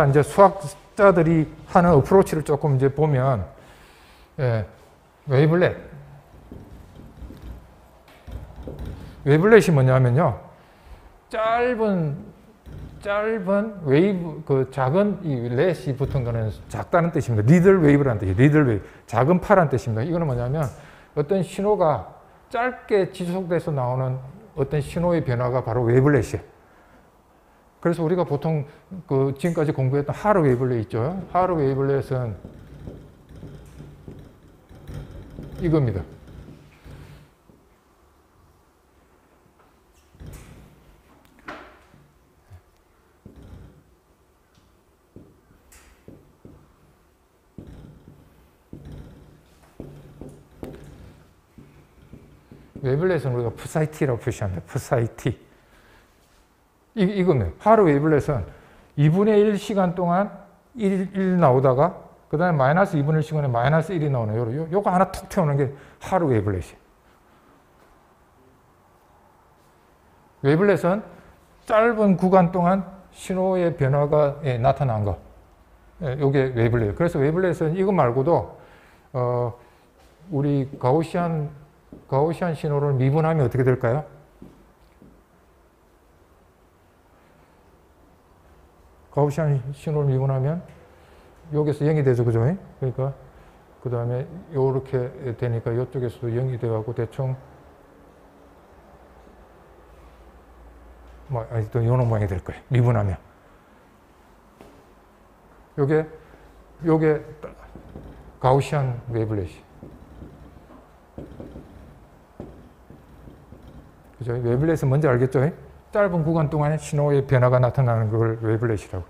이제 수학자들이 하는 어프로치를 조금 이제 보면, 예, 웨이블렛이 뭐냐면요. 짧은 웨이브, 그 작은 이 렛이 붙은 거는 작다는 뜻입니다. 리들 웨이브라는 뜻이에요. 리들 웨이브. 작은 파란 뜻입니다. 이거는 뭐냐면 어떤 신호가 짧게 지속돼서 나오는 어떤 신호의 변화가 바로 웨이블렛이에요. 그래서 우리가 보통 그 지금까지 공부했던 하르 웨이블렛 있죠. 하르 웨이블렛은 이겁니다. 웨이블렛은 우리가 푸사이티라고 표시합니다. 푸사이티. 이겁니다. 하루 웨이블렛은 2분의 1 시간 동안 1 나오다가 그 다음에 마이너스 2분의 1 시간에 마이너스 1이 나오네요. 요거 하나 툭 튀어오는 게 하루 웨이블렛이에요. 웨이블렛은 짧은 구간 동안 신호의 변화가 나타난 거. 요게 웨이블렛. 그래서 웨이블렛은 이거 말고도 우리 가우시안 신호를 미분하면 어떻게 될까요? 가우시안 신호를 미분하면 여기서 0이 되죠, 그죠? 그러니까 그 다음에 요렇게 되니까 이쪽에서도 0이 돼가고 대충 또 이런 모양이 될 거예요. 미분하면. 요게 가우시안 웨이블렛이. 그죠? 웨이블렛은 뭔지 알겠죠? 짧은 구간 동안에 신호의 변화가 나타나는 걸 웨이블렛이라고.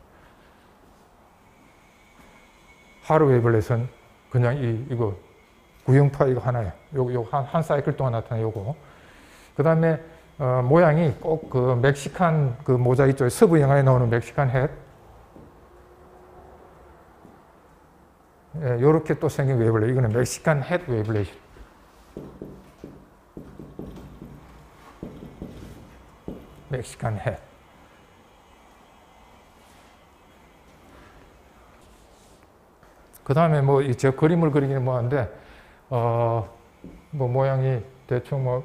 하루 웨이블렛은 그냥 이거 구형파 이거 하나예요. 요거 한 사이클 동안 나타나는 요거. 그 다음에 모양이 꼭 그 멕시칸 그 모자 있죠? 서부 영화에 나오는 멕시칸 햇. 예, 요렇게 또 생긴 웨이블렛. 이거는 멕시칸 햇 웨이블렛이에요. 멕시칸 햇. 그 다음에 저 그림을 그리기는 뭐한데, 모양이 대충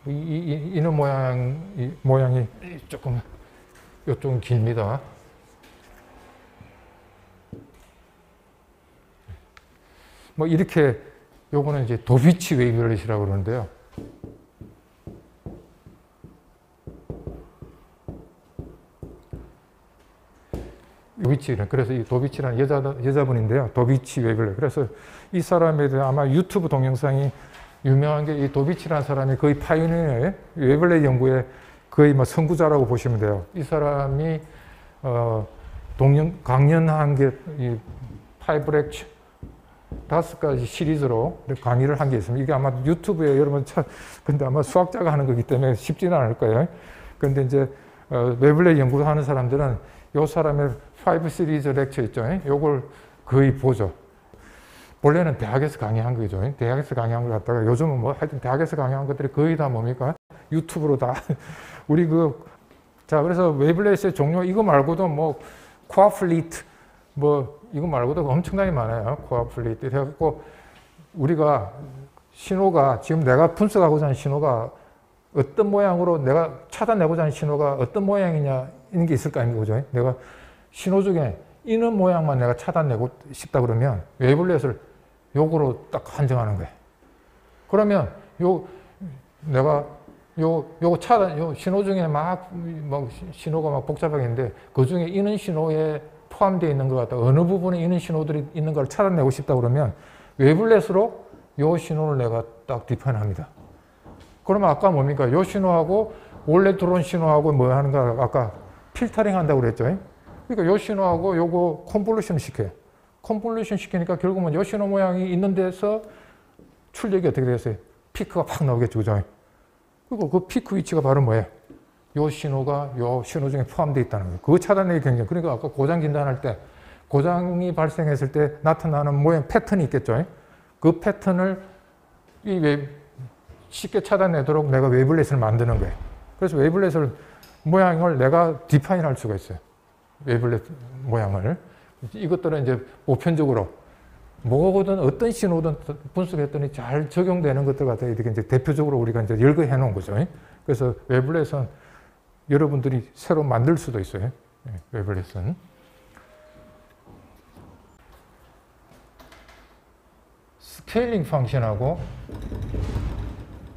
이런 모양이 조금, 요쪽은 깁니다. 이렇게, 요거는 이제 도비치 웨이블렛이라고 그러는데요. 그래서 이 도비치라는 여자분인데요. 도비치 웨이블렛. 그래서 이 사람에 대해 아마 유튜브 동영상이 유명한 게 이 도비치라는 사람이 거의 파이오니어의 웨이블렛 연구의 거의 선구자라고 보시면 돼요. 이 사람이 강연한 게 이 5렉처 5가지 시리즈로 강의를 한 게 있습니다. 이게 아마 유튜브에 여러분 근데 아마 수학자가 하는 거기 때문에 쉽지는 않을 거예요. 그런데 이제 웨이블렛 연구를 하는 사람들은 요 사람의 5 시리즈 렉처 있죠. 요걸 거의 보죠. 원래는 대학에서 강의한 거죠. 대학에서 강의한 걸 갖다가 요즘은 하여튼 대학에서 강의한 것들이 거의 다 뭡니까? 유튜브로 다. 우리 자, 그래서 웨이블렛의 종류, 이거 말고도 코아플리트, 이거 말고도 엄청나게 많아요. 코아플리트. 해갖고 우리가 신호가, 지금 내가 분석하고자 하는 신호가 어떤 모양으로 내가 찾아내고자 하는 신호가 어떤 모양이냐, 이런 게 있을 거 아닙니까? 그죠? 내가 신호 중에 이런 모양만 내가 찾아내고 싶다 그러면 웨이블렛을 요거로 딱 한정하는 거예요. 그러면 내가 요 신호 중에 신호가 복잡하게 있는데 그 중에 이런 신호에 포함되어 있는 것 같다. 어느 부분에 이런 신호들이 있는 걸 찾아내고 싶다 그러면 웨이블렛으로 요 신호를 내가 딱 디파인합니다. 그러면 아까 뭡니까? 요 신호하고 원래 들어온 신호하고 뭐 하는가 아까 필터링 한다고 그랬죠. 그러니까 요 신호하고 요거 컨볼루션 시켜요. 컨볼루션 시키니까 결국은 요 신호 모양이 있는 데서 출력이 어떻게 되겠어요? 피크가 팍 나오겠죠. 그죠? 그리고 그 피크 위치가 바로 뭐예요? 요 신호가 요 신호 중에 포함되어 있다는 거예요. 그거 찾아내기 굉장히. 그러니까 아까 고장 진단할 때 고장이 발생했을 때 나타나는 모양 패턴이 있겠죠. 그 패턴을 쉽게 찾아내도록 내가 웨이블렛을 만드는 거예요. 그래서 웨이블렛을 모양을 내가 디파인 할 수가 있어요. 웨이블렛 모양을. 이것들은 이제 보편적으로 뭐거든 어떤 신호든 분석했더니 잘 적용되는 것들 같아요. 이렇게 이제 대표적으로 우리가 이제 열거해 놓은 거죠. 그래서 웨이블렛은 여러분들이 새로 만들 수도 있어요. 웨이블렛은. 스케일링 펑션하고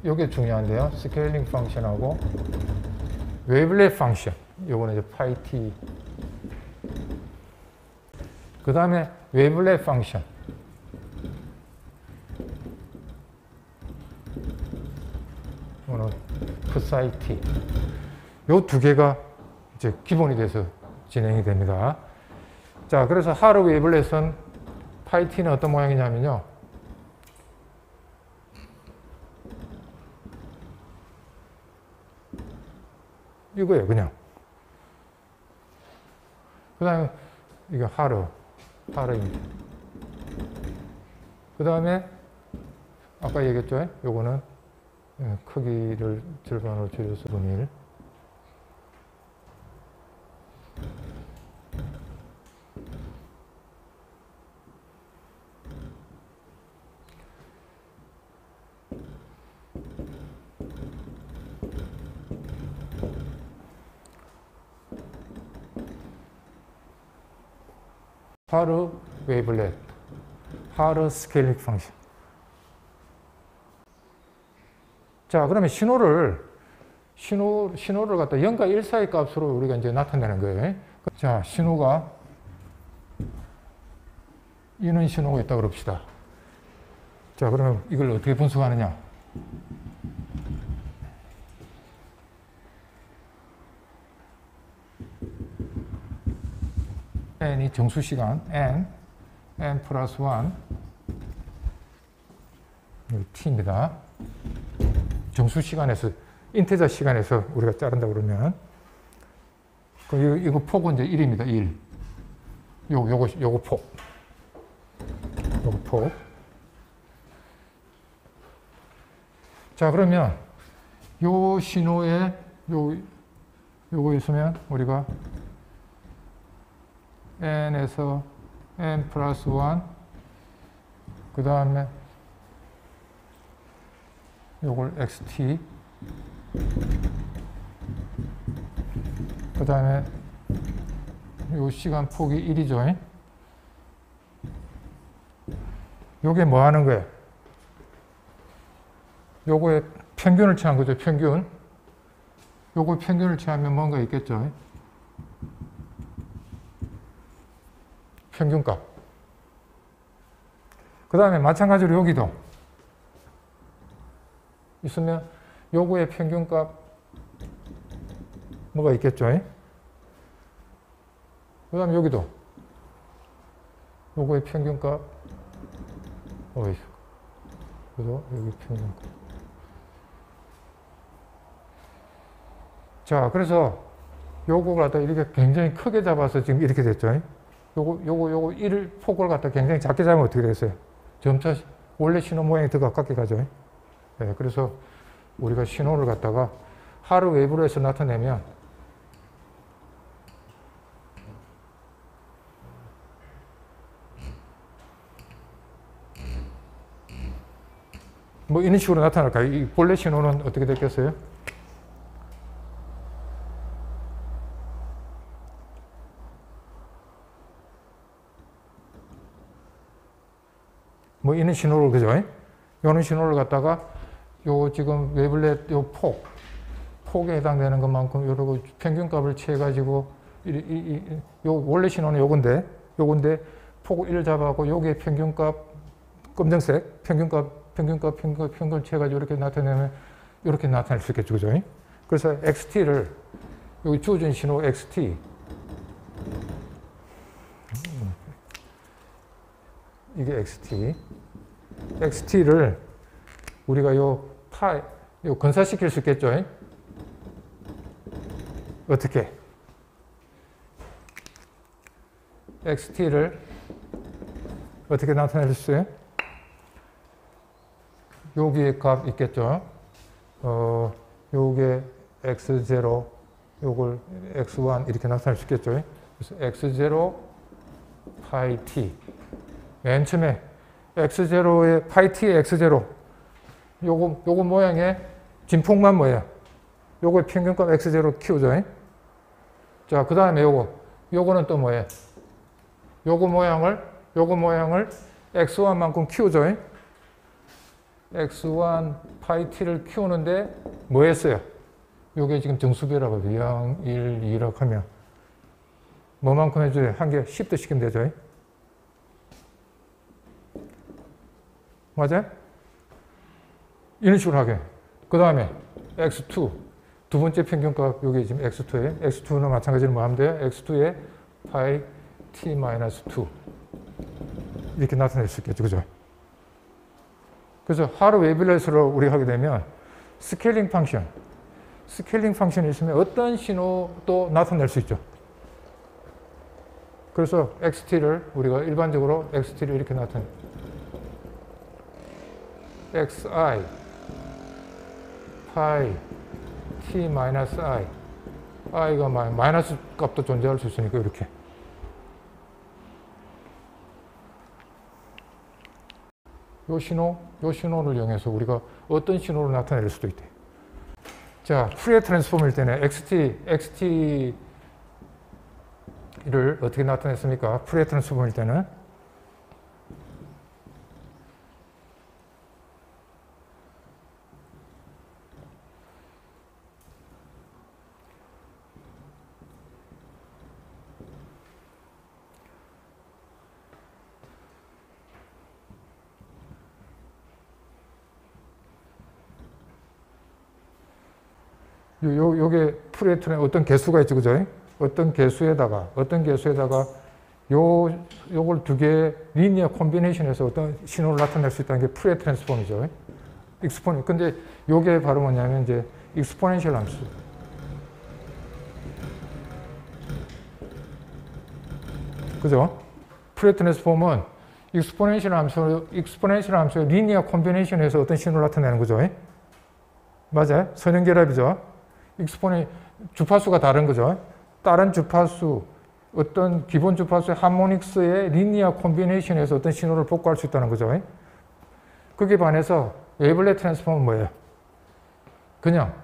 이게 중요한데요. 스케일링 펑션하고 웨이블렛 펑션. 요거는 이제 파이 t. 그 다음에 웨이블렛 펑션. 이거는 psi t. 요 두 개가 이제 기본이 돼서 진행이 됩니다. 자, 그래서 하르 웨이블렛은 파이 t는 어떤 모양이냐면요. 이거예요, 그냥. 그 다음에 이게 하르입니다. 그 다음에 아까 얘기했죠? 요거는 크기를 절반으로 줄여서 분일. 하르 웨이블렛, 하르 스케일링 펑션. 자, 그러면 신호를 갖다 0과 1 사이 값으로 우리가 이제 나타내는 거예요. 자, 신호가 이런 신호가 있다고 그럽시다. 자, 그러면 이걸 어떻게 분석하느냐? n이 정수시간, n 플러스 1, t입니다. 정수시간에서, 인테저 시간에서 우리가 자른다 그러면, 이거 폭은 이제 1입니다, 1. 요거 폭. 요거 폭. 자, 그러면, 요 신호에, 요거 있으면, 우리가 n에서 n 플러스 1, 그 다음에 요걸 xt, 그 다음에 요 시간 폭이 1이죠. 요게 뭐 하는 거예요? 요거의 평균을 취한 거죠, 평균. 요거 평균을 취하면 뭔가 있겠죠. 평균값. 그 다음에 마찬가지로 여기도 있으면 요거의 평균값 뭐가 있겠죠? 그 다음에 여기도 요거의 평균값 뭐가 있을까? 그래서 여기 평균값. 자, 그래서 요거를 갖다 이렇게 굉장히 크게 잡아서 지금 이렇게 됐죠? 요거 1 폭을 갖다 굉장히 작게 잡으면 어떻게 되겠어요? 점차 원래 신호 모양이 더 가깝게 가죠. 네, 그래서 우리가 신호를 갖다가 하르 웨이블렛에서 나타내면 뭐 이런 식으로 나타날까요? 이 본래 신호는 어떻게 됐겠어요? 뭐 이런 신호를, 그죠? 이런 신호를 갖다가 요 지금 웨이블렛 요 폭에 해당되는 것만큼 요러고 평균값을 취해가지고 요 원래 신호는 요건데 폭을 1 잡아갖고 요게 평균값 검정색 평균값 취해가지고 이렇게 나타내면 이렇게 나타낼 수 있겠죠, 그죠? 그래서 xt를 여기 주어진 신호 xt 이게 xt를 우리가 요 근사시킬 수 있겠죠? 어떻게? xt를 어떻게 나타낼 수 있어요? 여기에 값 있겠죠? 요게 x0, 요걸 x1 이렇게 나타낼 수 있겠죠. 그래서 x0 파이 t. 맨 처음에 x0의 파이 t의 x0. 요거 모양의 진폭만 뭐예요? 요거의 평균값 x0 키우죠. 자, 그 다음에 요거는 또 뭐예요? 요거 모양을 x1만큼 키우죠. x1 파이 t를 키우는데 뭐 했어요? 요게 지금 정수비라고 해요. 0, 1, 2 이렇게 하면 뭐만큼 해줘요? 한 개 10도 시키면 되죠. 맞아요? 이런 식으로 하게. 그 다음에 x2 두 번째 평균값 요게 지금 x2에 x2는 마찬가지로 뭐 하면 돼요? x2에 파이 t-2 이렇게 나타낼 수 있겠죠. 그죠? 그래서 하루 웨이블렛으로 우리가 하게 되면 스케일링 펑션이 있으면 어떤 신호도 나타낼 수 있죠. 그래서 xt를 우리가 일반적으로 xt를 이렇게 나타내요. xi 파이 t-i i가 마이너스 값도 존재할 수 있으니까 이렇게 요 신호를 이용해서 우리가 어떤 신호를 나타낼 수도 있대. 자, 푸리에 트랜스폼일 때는 xt를 어떻게 나타냈습니까? 푸리에 트랜스폼일 때는 요게 푸리에트의 어떤 개수가 있죠, 그죠? 어떤 개수에다가 요걸 두 개의 리니어 콤비네이션에서 어떤 신호를 나타낼 수 있다는 게 푸리에 트랜스폼이죠. 근데 요게 바로 뭐냐면 이제 익스포넨셜 함수. 그죠? 푸리에 트랜스폼은 익스포넨셜 함수의 리니어 콤비네이션에서 어떤 신호를 나타내는 거죠. 맞아요? 선형결합이죠. 주파수가 다른 거죠. 다른 주파수, 어떤 기본 주파수의 하모닉스의 리니어 콤비네이션에서 어떤 신호를 복구할 수 있다는 거죠. 거기에 반해서 웨이블렛 트랜스폼은 뭐예요? 그냥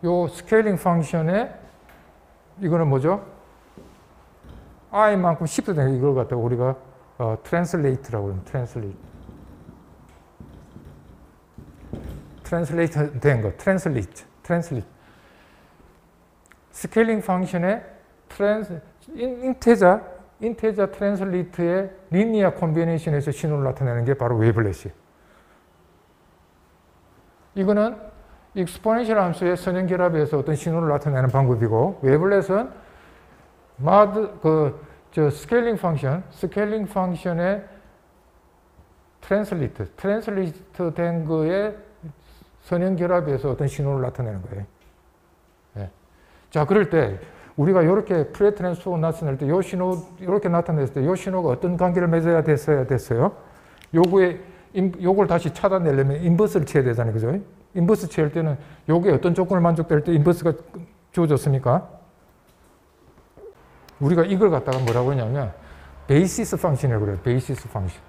요 스케일링 펑션에 이거는 뭐죠? i만큼 10도 되는 이걸 갖다가 우리가 트랜슬레이트라고 그러면 트랜슬레이트 된 거, 트랜슬레이트. 스케일링 펑션의 인테자 트랜슬레이트의 리니어 콤비네이션에서 신호를 나타내는 게 바로 웨이블렛이에요. 이거는 익스포넨셜 함수의 선형결합에서 어떤 신호를 나타내는 방법이고, 웨이블렛은 스케일링 펑션의 트랜슬레이트 된 거에 선형결합에서 어떤 신호를 나타내는 거예요. 네. 자, 그럴 때 우리가 이렇게 푸리에 트랜스폼 나타낼 때 이렇게 나타냈을 때 이 신호가 어떤 관계를 맺어야 됐어요? 요걸 다시 찾아내려면 인버스를 취해야 되잖아요. 그죠? 인버스 취할 때는 요게 어떤 조건을 만족될 때 인버스가 주어졌습니까? 우리가 이걸 갖다가 뭐라고 하냐면 베이시스 펑션이라고 그래요. 베이시스 펑션.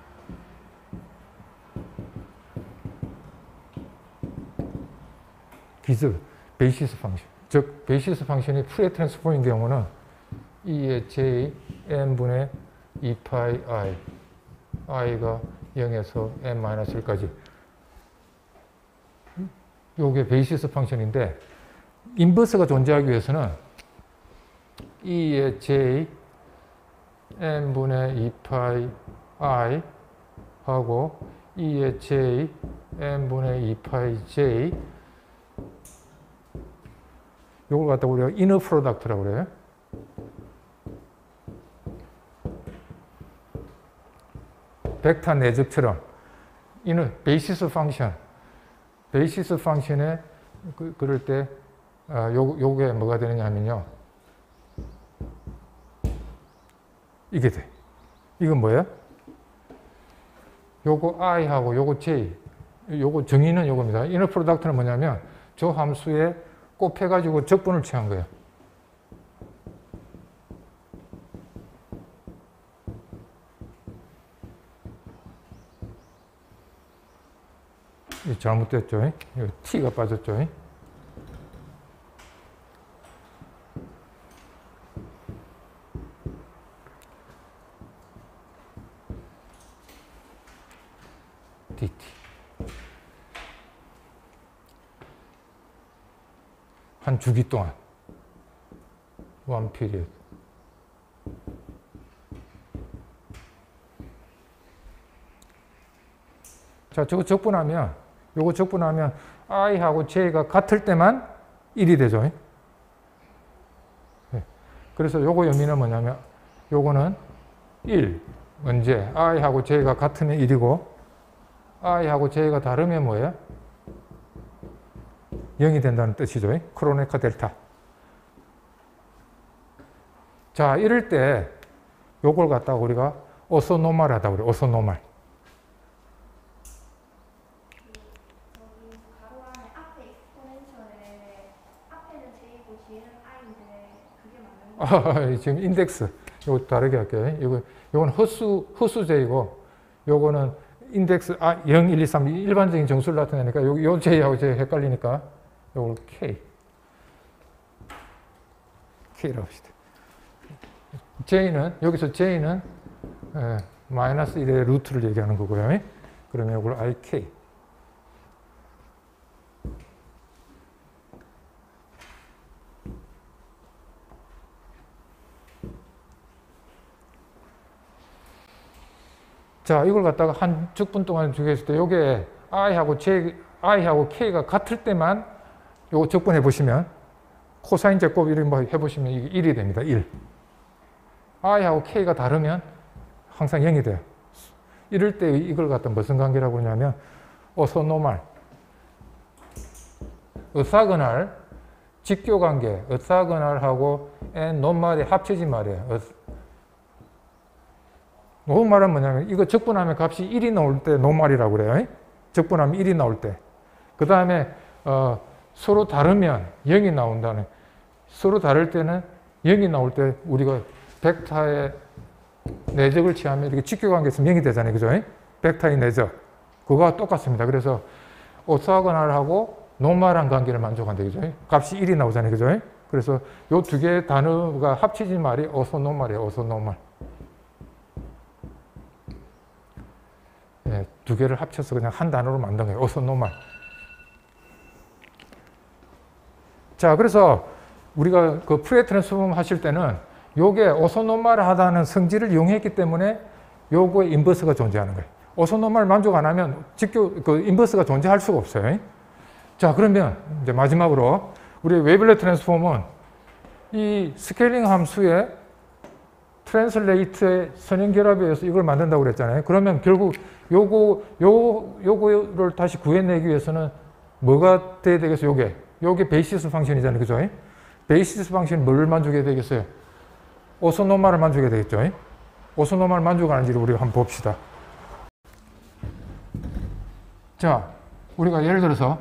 베이시스 펑션. 즉, 베이시스 펑션이 푸리에 트랜스폼인 경우는 E의 J, N분의 2파이 I, I가 0에서 N-1까지. 요게 베이시스 펑션인데, 인버스가 존재하기 위해서는 E의 J, N분의 2파이 I 하고 E의 J, N분의 2파이 J 요걸 갖다 우리가 이너 프로덕트라고 그래요. 벡터 내적처럼 베이시스 펑션에 그럴 때 요게 뭐가 되느냐 하면요. 이게 돼. 이건 뭐예요? 요거 i하고 요거 j, 요거 정의는 요겁니다. 이너 프로덕트는 뭐냐면 저 함수의 곱해가지고 적분을 취한 거예요. 잘못됐죠. t가 빠졌죠. dt. 한 주기 동안. one period. 자, 저거 적분하면, 요거 적분하면 i하고 j가 같을 때만 1이 되죠. 네. 그래서 요거 의미는 뭐냐면, 요거는 1. 언제? i하고 j가 같으면 1이고, i하고 j가 다르면 뭐예요? 0이 된다는 뜻이죠. 크로네카 델타. 자, 이럴 때 요걸 갖다가 우리가 오소노말 하다고 그래요. 오소노말. 가로 안에 앞에 익스포넨셜에 앞에는 j고 뒤에는 i인데 그게 맞는 거예요? 지금 인덱스. 요거 다르게 할게요. 요건 허수 j고 요거는 인덱스 0, 1, 2, 3 일반적인 정수를 나타내니까 요 j하고 j 헷갈리니까 요걸 k라고 합시다. 여기서 j는 마이너스 1의 루트를 얘기하는 거고요. 그러면 이걸 ik. 자, 이걸 갖다가 한 적분 동안 주겠을 때 요게 i하고 k가 같을 때만 요거 적분해 보시면 코사인 제곱 이런 거 해보시면 이게 1이 됩니다. 1. i하고 k가 다르면 항상 0이 돼요. 이럴 때 이걸 갖다 무슨 관계라고 하냐면 오소노말, 어사그날, 직교관계, 어사그날하고 논말이 합쳐진 말이에요. 논말은 뭐냐면 이거 적분하면 값이 1이 나올 때 논말이라고 그래요. 적분하면 1이 나올 때. 그 다음에 서로 다르면 0이 나온다는. 서로 다를 때는 0이 나올 때 우리가 벡터의 내적을 취하면 이렇게 직교관계에서 0이 되잖아요. 그죠? 벡터의 내적. 그거와 똑같습니다. 그래서 오사고날하고 노멀한 관계를 만족한다. 그죠? 값이 1이 나오잖아요. 그죠? 그래서 요 두 개의 단어가 합쳐진 말이 오소노멀이에요. 오소노멀. 네, 두 개를 합쳐서 그냥 한 단어로 만든 거예요. 오소노멀. 자, 그래서 우리가 그 푸리에 트랜스폼 하실 때는 요게 오소노멀 하다는 성질을 이용했기 때문에 요거에 인버스가 존재하는 거예요. 오소노멀 만족 안 하면 그 인버스가 존재할 수가 없어요. 자, 그러면 이제 마지막으로 우리 웨이블렛 트랜스폼은 이 스케일링 함수의 트랜슬레이트의 선형결합에 의해서 이걸 만든다고 그랬잖아요. 그러면 결국 요거를 다시 구해내기 위해서는 뭐가 돼야 되겠어요? 요게 베이시스 펑션이잖아요. 그죠? 베이시스 펑션이 뭘 만족해야 되겠어요? 오소노멀을 만족해야 되겠죠? 오소노멀 만족하는지를 우리가 한번 봅시다. 자, 우리가 예를 들어서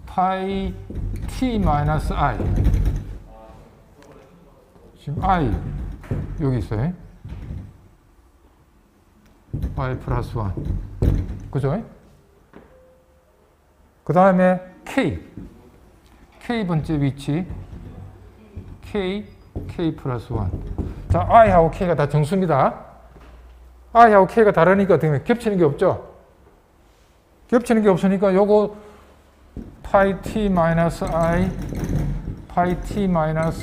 파이 t-i 지금 i 여기 있어요. i 플러스 1 그죠? 그 다음에 k번째 위치 k 플러스 1 자, i하고 k가 다 정수입니다. i하고 k가 다르니까 어떻게 겹치는 게 없죠? 겹치는 게 없으니까 요거 파이 t-i 파이 t-k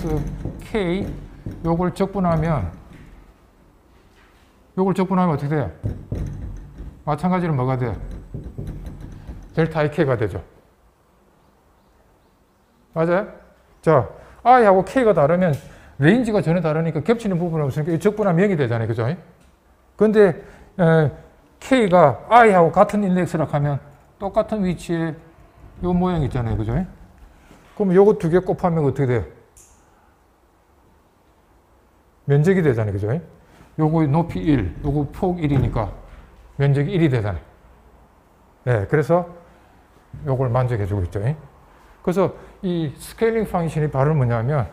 요걸 적분하면 어떻게 돼요? 마찬가지로 뭐가 돼요? 델타 ik가 되죠. 맞아요? 자, i하고 k가 다르면 레인지가 전혀 다르니까 겹치는 부분이 없으니까 적분하면 0이 되잖아요. 그죠? 근데 k가 i하고 같은 인덱스라고 하면 똑같은 위치에 요 모양 있잖아요. 그죠? 그럼 요거 두 개 곱하면 어떻게 돼요? 면적이 되잖아요. 그죠? 요거 높이 1, 요거 폭 1이니까 면적이 1이 되잖아요. 네, 그래서 요걸 만족해주고 있죠. 그래서 이 스케일링 펑션이 바로 뭐냐면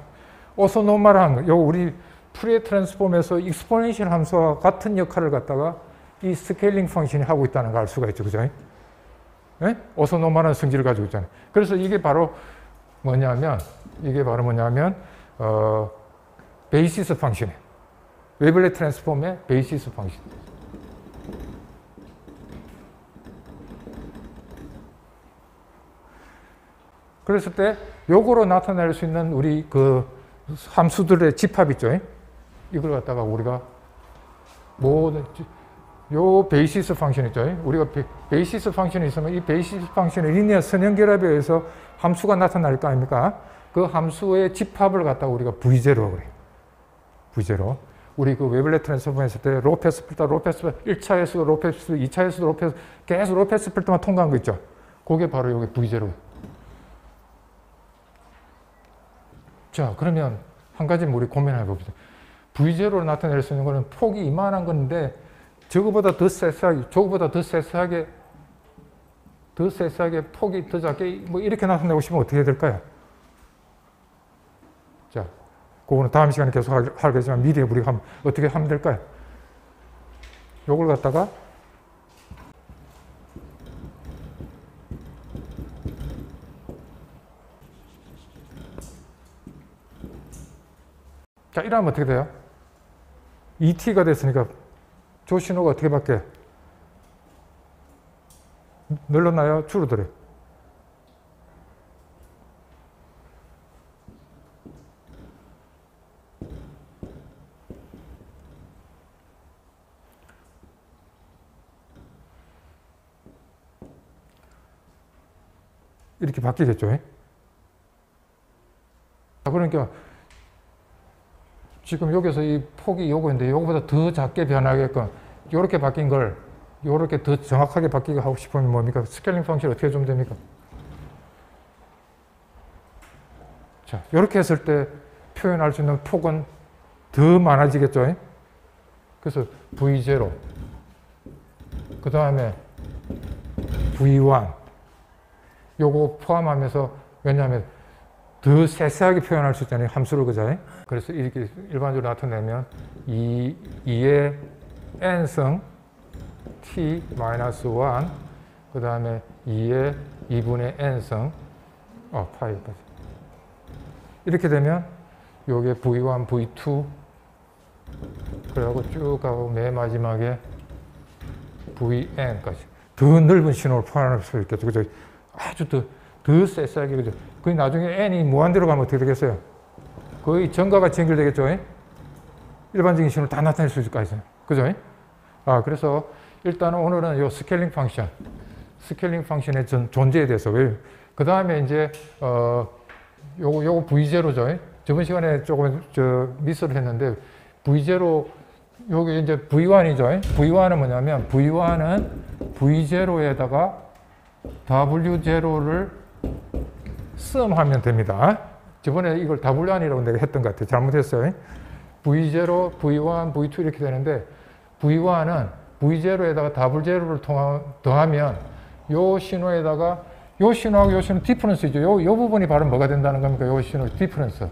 오소노멀한 요 우리 푸리에 트랜스폼에서 익스포넨셜 함수와 같은 역할을 갖다가 이 스케일링 펑션이 하고 있다는 걸 알 수가 있죠. 그죠? 네? 오소노멀한 성질을 가지고 있잖아요. 그래서 이게 바로 뭐냐면 베이시스 펑션이에요. 웨이블렛 트랜스폼의 베이시스 펑션. 그랬을 때 요거로 나타낼 수 있는 우리 그 함수들의 집합 있죠. 이걸 갖다가 우리가 요 베이시스 펑션 있죠. 우리가 베이시스 펑션이 있으면 이 베이시스 펑션의 리니어 선형결합에 의해서 함수가 나타날 거 아닙니까? 그 함수의 집합을 갖다가 우리가 V0라고 그래요. V0. 우리 그 웨이블렛 트랜스폼 했을 때 로페스 필터, 1차에서도 로페스, 2차에서도 로페스, 계속 로페스 필터만 통과한 거 있죠. 그게 바로 여기 V0. 자, 그러면 한 가지 우리 고민해 봅시다. V0로 나타낼 수 있는 거는 폭이 이만한 건데 저거보다 더 세세하게 폭이 더 작게 뭐 이렇게 나타내고 싶으면 어떻게 될까요? 자, 그거는 다음 시간에 계속 하겠지만 미리 우리가 어떻게 하면 될까요? 요걸 갖다가 자, 이러면 어떻게 돼요? ET가 됐으니까 조 신호가 어떻게 바뀌어요? 늘어나요? 줄어들어요? 이렇게 바뀌겠죠? 그러니까 지금 여기서 이 폭이 요거인데 요거보다 더 작게 변하게끔 요렇게 바뀐 걸 요렇게 더 정확하게 바뀌게 하고 싶으면 뭡니까? 스케일링 펑션 어떻게 좀 됩니까? 자, 요렇게 했을 때 표현할 수 있는 폭은 더 많아지겠죠? 그래서 V0 그 다음에 V1 요거 포함하면서 왜냐하면 더 세세하게 표현할 수 있잖아요. 함수를 그죠? 그래서 이렇게 일반적으로 나타내면 2의 n승 t-1 그 다음에 2의 2분의 n승 파이까지 이렇게 되면 요게 v1, v2 그래갖고 쭉 가고 맨 마지막에 vn까지 더 넓은 신호를 포함할 수 있겠죠. 그죠? 아주 더 세세하게 그죠? 그 나중에 n이 무한대로 가면 어떻게 되겠어요? 거의 전가같이 연결되겠죠? 일반적인 신호를 다 나타낼 수 있을 거 있어요. 그죠? 그래서 일단은 오늘은 요 스케일링 펑션의 존재에 대해서 그 다음에 이제 요거 V0죠. 저번 시간에 조금 미스를 했는데 V0 요게 이제 V1이죠. V1은 뭐냐면 V1은 V0에다가 W0를 썸하면 됩니다. 저번에 이걸 W1이라고 내가 했던 것 같아요. 잘못했어요. V0, V1, V2 이렇게 되는데 V1은 V0에다가 W0를 더하면 요 신호에다가 요 신호하고 요 신호 디퍼런스죠. 요 부분이 바로 뭐가 된다는 겁니까? 요 신호 디퍼런스.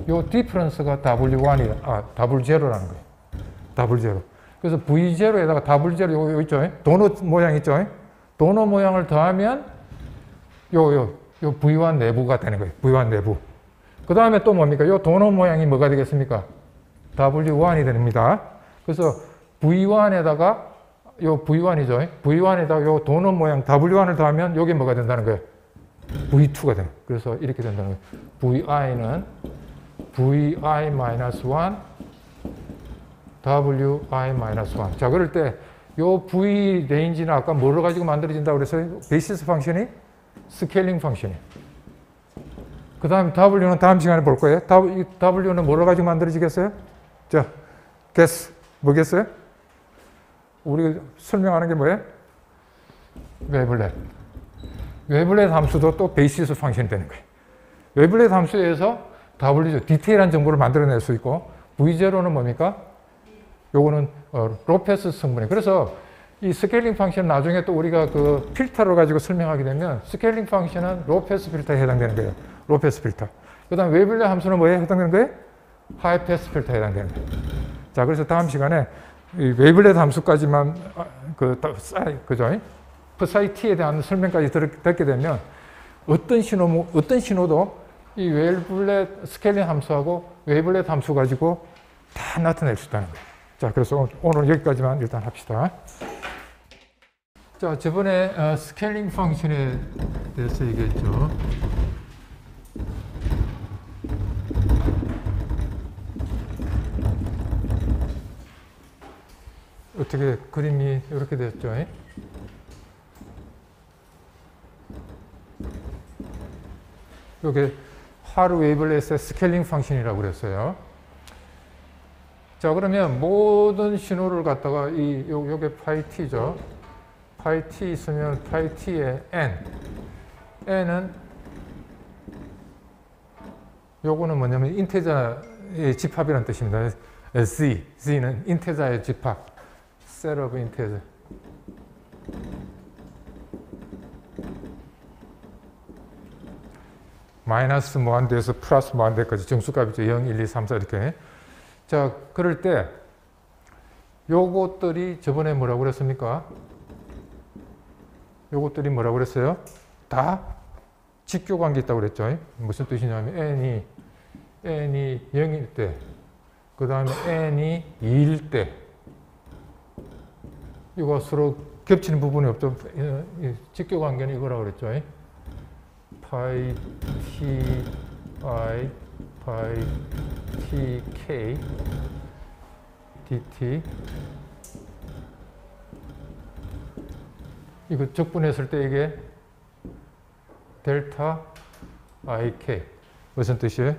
요 디퍼런스가 W0라는 거예요. W0. 그래서 V0에다가 W0 요 있죠. 도넛 모양 있죠. 도넛 모양을 더하면 요 V1 내부가 되는 거예요. V1 내부. 그 다음에 또 뭡니까? 요 도넛 모양이 뭐가 되겠습니까? W1이 됩니다. 그래서 V1에다가 요 V1이죠. V1에다가 요 도넛 모양 W1을 더하면 요게 뭐가 된다는 거예요? V2가 돼요. 그래서 이렇게 된다는 거예요. VI는 VI-1 WI-1. 자, 그럴 때 요 V 레인지는 아까 뭐를 가지고 만들어진다고 그랬어요? 베이시스 펑션이 스케일링 펑션이에요. 그 다음에 W는 다음 시간에 볼 거예요. W는 뭐를 가지고 만들어지겠어요? 자, guess. 뭐겠어요? 우리가 설명하는 게 뭐예요? 웨이블렛 함수도 또 베이시스 펑션이 되는 거예요. 웨이블렛 함수에 의해서 W죠. 디테일한 정보를 만들어낼 수 있고 V0는 뭡니까? 요거는 로페스 성분이에요. 그래서 이 스케일링 펑션 나중에 또 우리가 그 필터를 가지고 설명하게 되면 스케일링 펑션은 로패스 필터에 해당되는 거예요. 로패스 필터. 그 다음 웨이블렛 함수는 뭐에 해당되는 거예요? 하이패스 필터에 해당되는 거예요. 자, 그래서 다음 시간에 이 웨이블렛 함수까지만 그죠? psiT에 대한 설명까지 듣게 되면 어떤 신호도 이 웨이블렛 스케일링 함수하고 웨이블렛 함수 가지고 다 나타낼 수 있다는 거예요. 자, 그래서 오늘 여기까지만 일단 합시다. 자, 저번에 스케일링 펑션에 대해서 얘기했죠. 어떻게 그림이 이렇게 됐죠? 이게 하루 웨이블렛의 스케일링 펑션이라고 그랬어요. 자, 그러면 모든 신호를 갖다가 요게 파이 t죠. 파이 t 있으면 파이 t의 n은 요거는 뭐냐면 인테자의 집합이라는 뜻입니다. z는 인테자의 집합. set of integer. 마이너스 무한대에서 플러스 무한대까지 정수값이죠. 0, 1, 2, 3, 4 이렇게. 자, 그럴 때 요것들이 저번에 뭐라고 그랬습니까? 요것들이 뭐라고 그랬어요? 다 직교관계 있다고 그랬죠. 무슨 뜻이냐면 n이 0일 때, 그 다음에 n이 2일 때 이거 서로 겹치는 부분이 없죠. 직교관계는 이거라고 그랬죠. 파이 t i 파이 t k dt 이거 적분했을 때 이게 델타 ik 무슨 뜻이에요?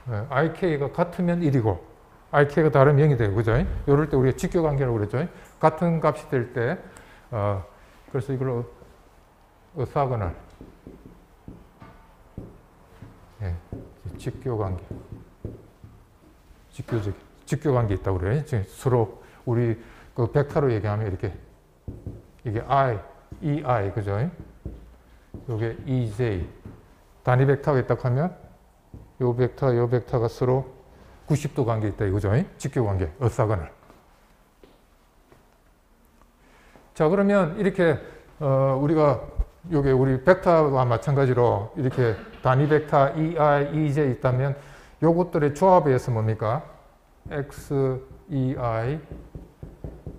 ik가 같으면 1이고 ik가 다르면 0이 돼요. 그죠? 이럴 때 우리가 직교관계라고 그랬죠. 같은 값이 될 때 그래서 이걸 orthogonal 직교관계 직교관계 있다고 그래요. 서로 우리 그 벡터로 얘기하면 이렇게 이게 ei 그죠? 요게 ej 단위 벡터가 있다고 하면 요 벡터가 서로 90도 관계 있다 이거죠. 직교관계 orthogonal. 자, 그러면 이렇게 우리가 요게 우리 벡터와 마찬가지로 이렇게 단위 벡터 ei, ej 있다면 요것들의 조합에 의해서 뭡니까? x, ei,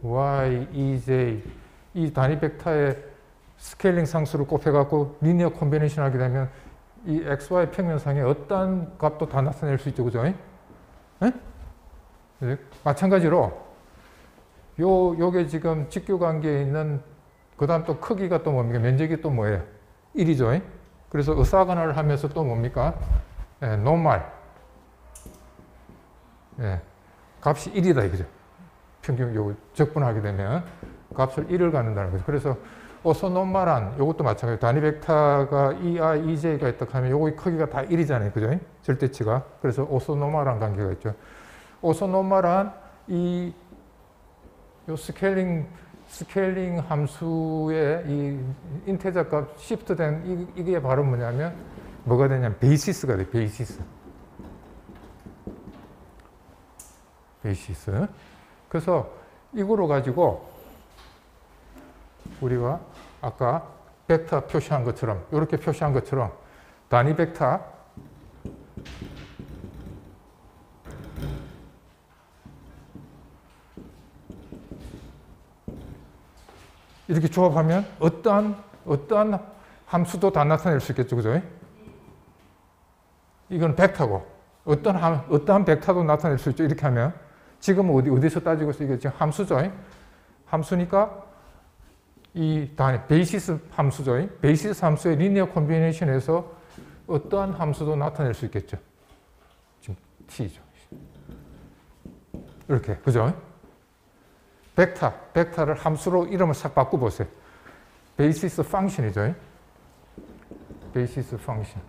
y, ej 이 단위 벡터의 스케일링 상수를 곱해갖고 리니어 콤비네이션 하게 되면 이 xy 평면상에 어떠한 값도 다 나타낼 수 있죠. 그죠? 네? 마찬가지로 요게 지금 직교관계에 있는 그 다음 또 크기가 또 뭡니까? 면적이 또 뭐예요? 1이죠. 그래서 orthogonal을 하면서 또 뭡니까? normal. 값이 1이다 이거죠. 평균 요거 적분하게 되면 값을 1을 갖는다는 거죠. 그래서 오소노멀한 요것도 마찬가지로 단위 벡터가 ei, ej가 있다 하면 요거의 크기가 다 1이잖아요. 그죠? 절대치가. 그래서 오소노멀한 관계가 있죠. 오소노멀한 요 스케일링 함수의 이 인테저 값 시프트 된 이게 바로 뭐냐면 뭐가 되냐면 베이시스가 돼. 베이시스. 그래서 이거로 가지고 우리가 아까 벡터 표시한 것처럼 이렇게 표시한 것처럼 단위 벡터 이렇게 조합하면 어떠한 함수도 다 나타낼 수 있겠죠. 그죠? 이건 벡터고 어떠한 벡터도 나타낼 수 있죠. 이렇게 하면 지금은 어디서 따지고 있어? 이게 지금 함수죠. 함수니까 이 단위 베이시스 함수죠. 베이시스 함수의 리니어 콤비네이션에서 어떠한 함수도 나타낼 수 있겠죠. 지금 t죠. 이렇게 그죠? 벡터를 함수로 이름을 싹 바꿔보세요. 베이시스 펑션이죠. 베이시스 펑션.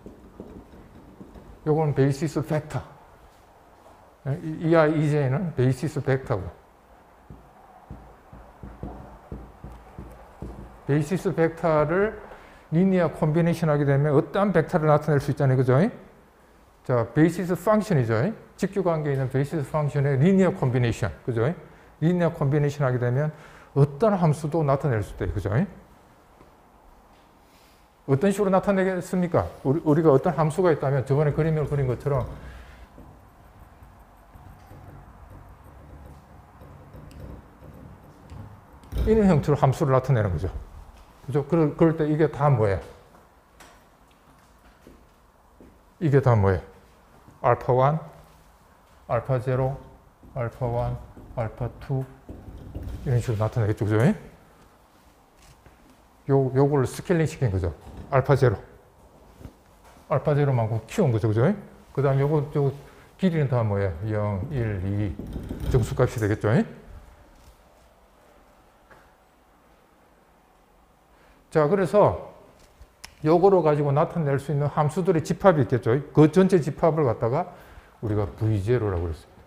요건 베이시스 벡터. EI, EJ는 베이시스 벡터고. 베이시스 벡터를 리니어 콤비네이션 하게 되면 어떠한 벡터를 나타낼 수 있잖아요. 그죠? 자, 베이시스 펑션이죠. 직규관계에 있는 베이시스 펑션의 리니어 콤비네이션. 그죠? 리니어 콤비네이션 하게 되면 어떤 함수도 나타낼 수 있대요. 그죠? 어떤 식으로 나타내겠습니까? 우리가 어떤 함수가 있다면 저번에 그림을 그린 것처럼 이런 형태로 함수를 나타내는 거죠. 그죠? 그럴 때 이게 다 뭐예요? 이게 다 뭐예요? 알파 1, 알파 0, 알파 1, 알파 2 이런 식으로 나타내겠죠. 그죠? 요걸 스케일링 시킨 거죠. 알파 0. 알파 0만큼 키운 거죠. 그죠? 그 다음에 요거 길이는 다 뭐예요? 0, 1, 2 정수값이 되겠죠. 자, 그래서 요거로 가지고 나타낼 수 있는 함수들의 집합이 있겠죠. 그 전체 집합을 갖다가 우리가 V0라고 그랬습니다.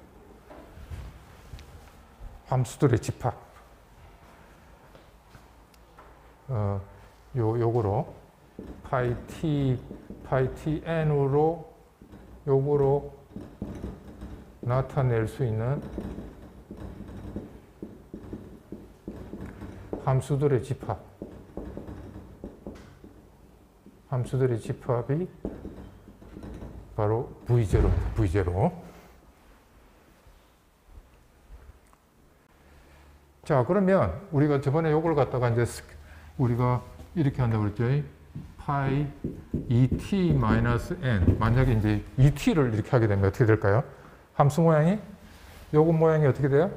함수들의 집합. 요거로 파이 t n으로 요거로 나타낼 수 있는 함수들의 집합. 함수들의 집합이 바로 V0입니다. V0. 자, 그러면 우리가 저번에 요걸 갖다가 이제 우리가 이렇게 한다고 그랬죠. 파이 2t-n. 만약에 이제 2t를 이렇게 하게 되면 어떻게 될까요? 함수 모양이? 요거 모양이 어떻게 돼요?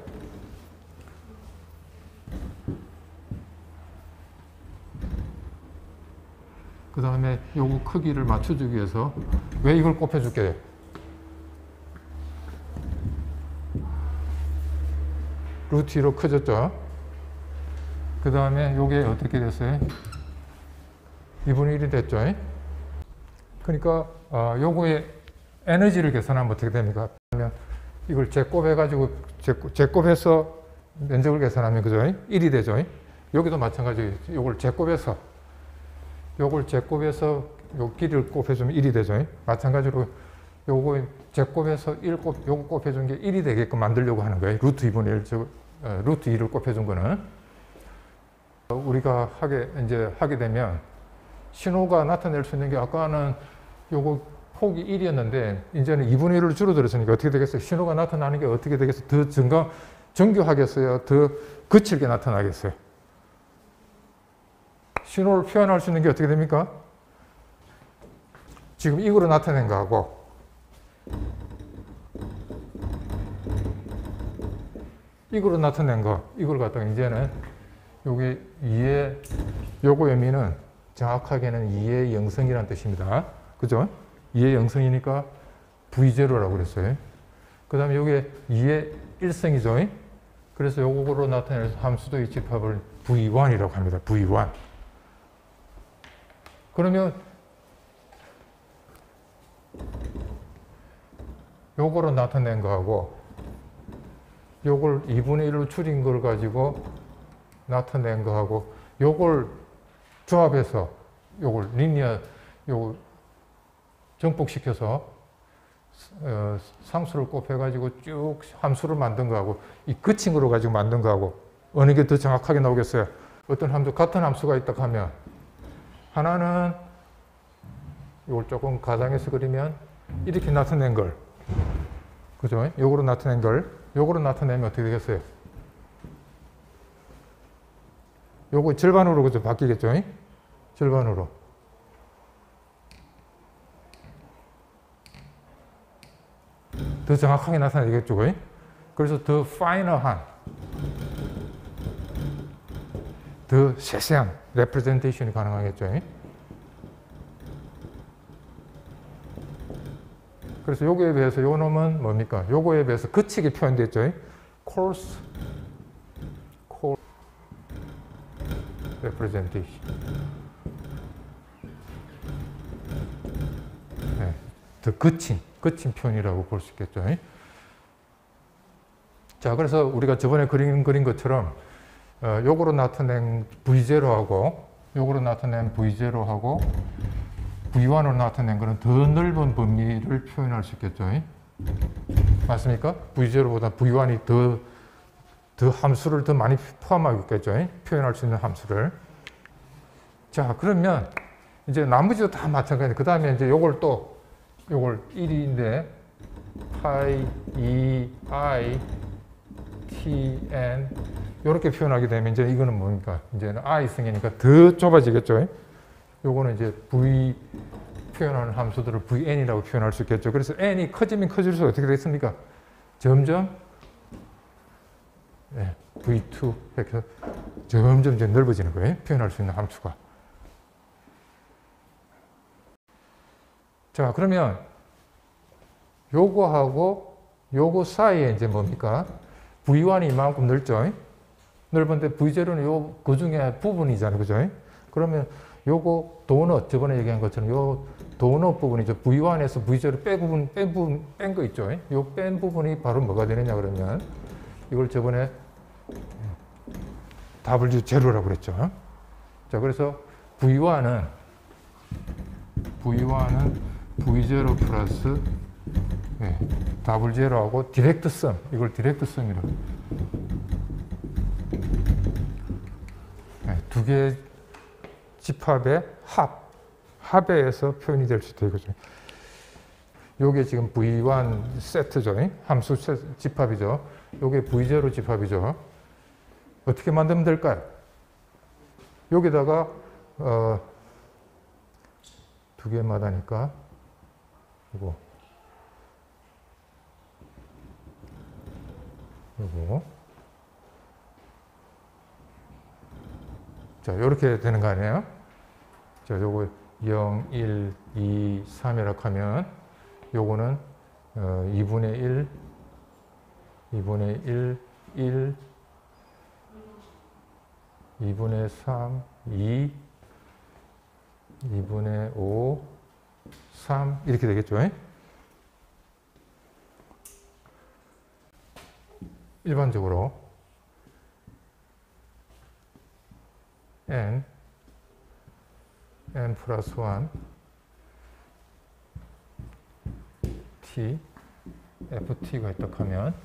그 다음에 요거 크기를 맞춰주기 위해서 왜 이걸 곱해줄게요? 루트 2로 커졌죠? 그 다음에 요게 어떻게 됐어요? 2분의 1이 됐죠? 그러니까 요거의 에너지를 계산하면 어떻게 됩니까? 그러면 이걸 제곱해가지고 제곱해서 면적을 계산하면 그죠? 1이 되죠? 여기도 마찬가지예요. 요걸 제곱해서 요 길이를 곱해주면 1이 되죠. 마찬가지로 요거 제곱해서 1 요거 곱해준 게 1이 되게끔 만들려고 하는 거예요. 루트 2분의 1, 루트 2를 곱해준 거는. 우리가 하게 되면 신호가 나타낼 수 있는 게 아까는 요거 폭이 1이었는데 이제는 2분의 1로 줄어들었으니까 어떻게 되겠어요? 신호가 나타나는 게 어떻게 되겠어요? 더 정교하겠어요? 더 거칠게 나타나겠어요? 신호를 표현할 수 있는 게 어떻게 됩니까? 지금 이거로 나타낸 거하고 이거로 나타낸 거, 이걸 갖다가 이제는 요게 2의 요거 의미는 정확하게는 2의 영성이라는 뜻입니다. 그죠? 2의 영성이니까 V0라고 그랬어요. 그 다음에 요게 2의 일성이죠. 그래서 요거로 나타낼 함수도의 집합을 V1이라고 합니다. V1. 그러면 요거로 나타낸 거하고 요걸 2분의 1로 줄인 걸 가지고 나타낸 거하고 요걸 조합해서 요걸 리니어 요걸 정복시켜서 상수를 곱해가지고 쭉 함수를 만든 거하고 이 거친 거로 가지고 만든 거하고 어느 게 더 정확하게 나오겠어요? 어떤 함수 같은 함수가 있다 하면 하나는 이걸 조금 가장해서 그리면 이렇게 나타낸 걸, 그죠? 요거로 나타낸 걸 요거로 나타내면 어떻게 되겠어요? 요거 절반으로 그죠? 바뀌겠죠? 절반으로. 더 정확하게 나타내겠죠? 그래서 더 파이너한, 더 세세한 레프레젠테이션이 가능하겠죠? 그래서 요거에 비해서 요 놈은 뭡니까? 요거에 비해서 거치게 표현됐죠? coarse representation. 네, 더 거친 표현이라고 볼 수 있겠죠? 자, 그래서 우리가 저번에 그린 것처럼 요거로 나타낸 V0하고 요거로 나타낸 V0하고 V1으로 나타낸 거는 더 넓은 범위를 표현할 수 있겠죠. 맞습니까? V0보다 V1이 더 함수를 더 많이 포함하겠죠. 표현할 수 있는 함수를. 자, 그러면 이제 나머지도 다 마찬가지예요. 그 다음에 이제 요걸 1인데 파이 2i tn 이렇게 표현하게 되면 이제 이거는 뭡니까? 이제는 i승이니까 더 좁아지겠죠. 요거는 이제 v 표현하는 함수들을 vn이라고 표현할 수 있겠죠. 그래서 n이 커지면 커질수록 어떻게 되겠습니까? 점점 v2 이렇게 점점 이제 넓어지는 거예요. 표현할 수 있는 함수가. 자, 그러면 요거하고 요거 사이에 이제 뭡니까? V1이 이만큼 넓죠? 넓은데 V0는 그 중에 부분이잖아요. 그죠? 그러면 요거 도넛, 저번에 얘기한 것처럼 요 도넛 부분이죠. V1에서 V0 뺀 거 있죠? 요 뺀 부분이 바로 뭐가 되느냐 그러면 이걸 저번에 W0라고 그랬죠. 자, 그래서 V1은 V0 플러스 W0하고 디렉트 썸, 이걸 디렉트 썸이라고. 두 개의 집합의 합에 의해서 표현이 될 수 있죠. 요게 지금 V1 세트죠. 함수 집합이죠. 요게 V0 집합이죠. 어떻게 만들면 될까요? 여기다가 두 개마다니까 요거 자, 요렇게 되는 거 아니에요? 자, 요거 0, 1, 2, 3이라고 하면 요거는 2분의 1, 2분의 1, 1, 2분의 3, 2, 2분의 5, 3 이렇게 되겠죠? 일반적으로 n 플러스 1 t ft가 있다 하면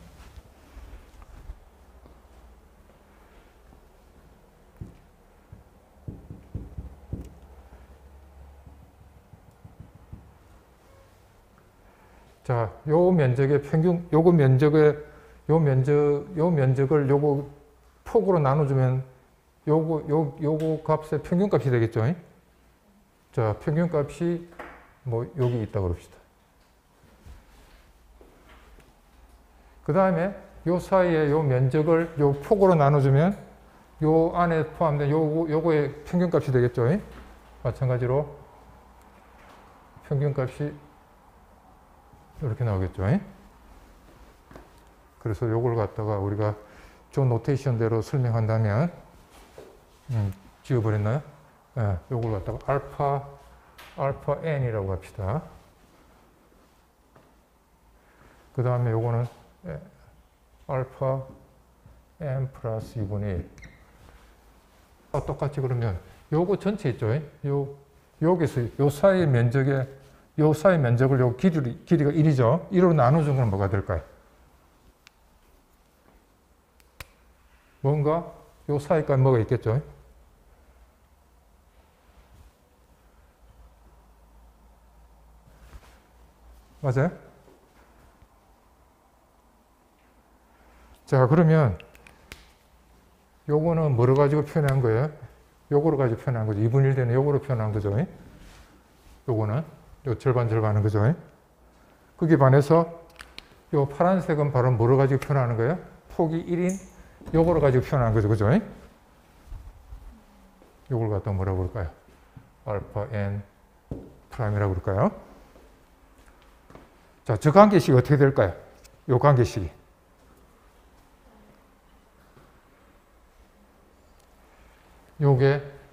자, 요 면적의 평균, 요 면적을 요거 폭으로 나눠주면 요거 값의 평균값이 되겠죠. 자, 평균값이 뭐 여기 있다고 그럽시다. 그 다음에 요 사이에 요 면적을 요 폭으로 나눠주면 요 안에 포함된 요거의 평균값이 되겠죠. 마찬가지로 평균값이 이렇게 나오겠죠. 그래서 요걸 갖다가 우리가 조 노테이션대로 설명한다면 지워버렸나요? 네, 요걸 갖다가 알파 n이라고 합시다. 그 다음에 요거는 알파 n 플러스 2분의 1. 똑같이 그러면 요거 전체 있죠? 여기서 요 사이 면적을 요 길이가 1이죠? 1으로 나눠준 건 뭐가 될까요? 뭔가 요 사이까지 뭐가 있겠죠? 맞아요? 자, 그러면 요거는 뭐를 가지고 표현한 거예요? 요거를 가지고 표현한 거죠. 2분의 1 되는 요거로 표현한 거죠. 요거는 요 절반 하는 거죠. 거기에 반해서 요 파란색은 바로 뭐를 가지고 표현하는 거예요? 폭이 1인 요거를 가지고 표현한 거죠. 그죠? 요걸 갖다 뭐라고 그럴까요? 알파 n 프라임이라고 그럴까요? 자, 저 관계식이 어떻게 될까요? 요 관계식이.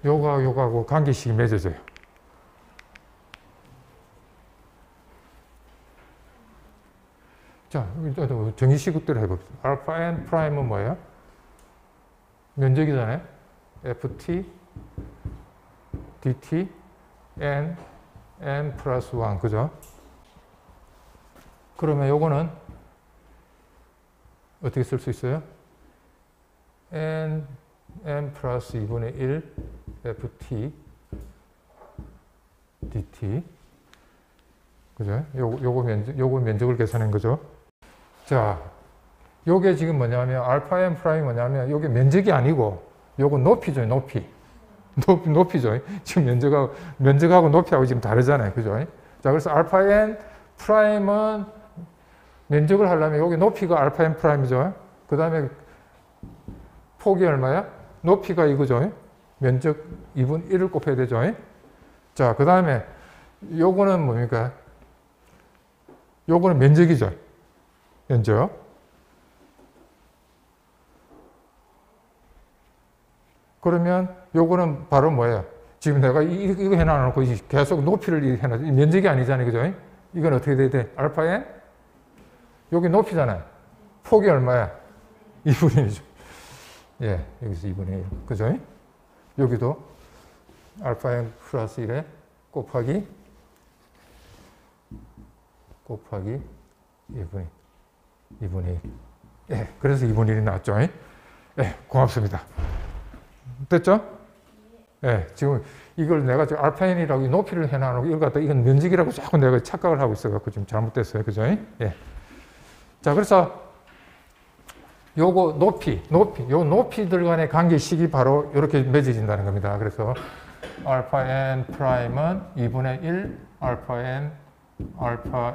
요거하고 관계식이 맺어져요. 자, 정의식으로 해봅시다. 알파 n 프라임은 뭐예요? 면적이잖아요. ft dt n 플러스 1 그죠? 그러면 요거는 어떻게 쓸 수 있어요? n 플러스 2분의 1 ft dt 그죠? 요거 면적을 계산한 거죠. 자, 요게 지금 뭐냐면 알파 n 프라임이 뭐냐면 요게 면적이 아니고 요거 높이죠, 높이죠. 지금 면적하고 높이하고 지금 다르잖아요, 그죠? 자, 그래서 알파 n 프라임은 면적을 하려면 요게 높이가 알파 n 프라임이죠. 그 다음에 폭이 얼마야? 높이가 이거죠. 면적 2분 1을 곱해야 되죠. 자, 그 다음에 요거는 뭡니까? 요거는 면적이죠. 면적. 그러면 요거는 바로 뭐예요? 지금 내가 이거 해놔놓고 계속 높이를 해놔. 면적이 아니잖아요. 그죠? 이건 어떻게 돼야 돼? 알파 n? 여기 높이잖아요. 폭이 얼마야? 2분의 1이죠. 예, 여기서 2분의 1. 그죠? 여기도 알파 n 플러스 1에 곱하기 2분의 1. 예, 그래서 2분의 1이 나왔죠. 예, 고맙습니다. 됐죠? 예, 지금 이걸 내가 지금 알파 n이라고 높이를 해놔놓고 이걸 갖다 이건 면적이라고 자꾸 내가 착각을 하고 있어갖고 지금 잘못됐어요. 그죠? 예. 자, 그래서 요거 요 높이들 간의 관계식이 바로 이렇게 맺어진다는 겁니다. 그래서 알파 n 프라임은 2분의 1 알파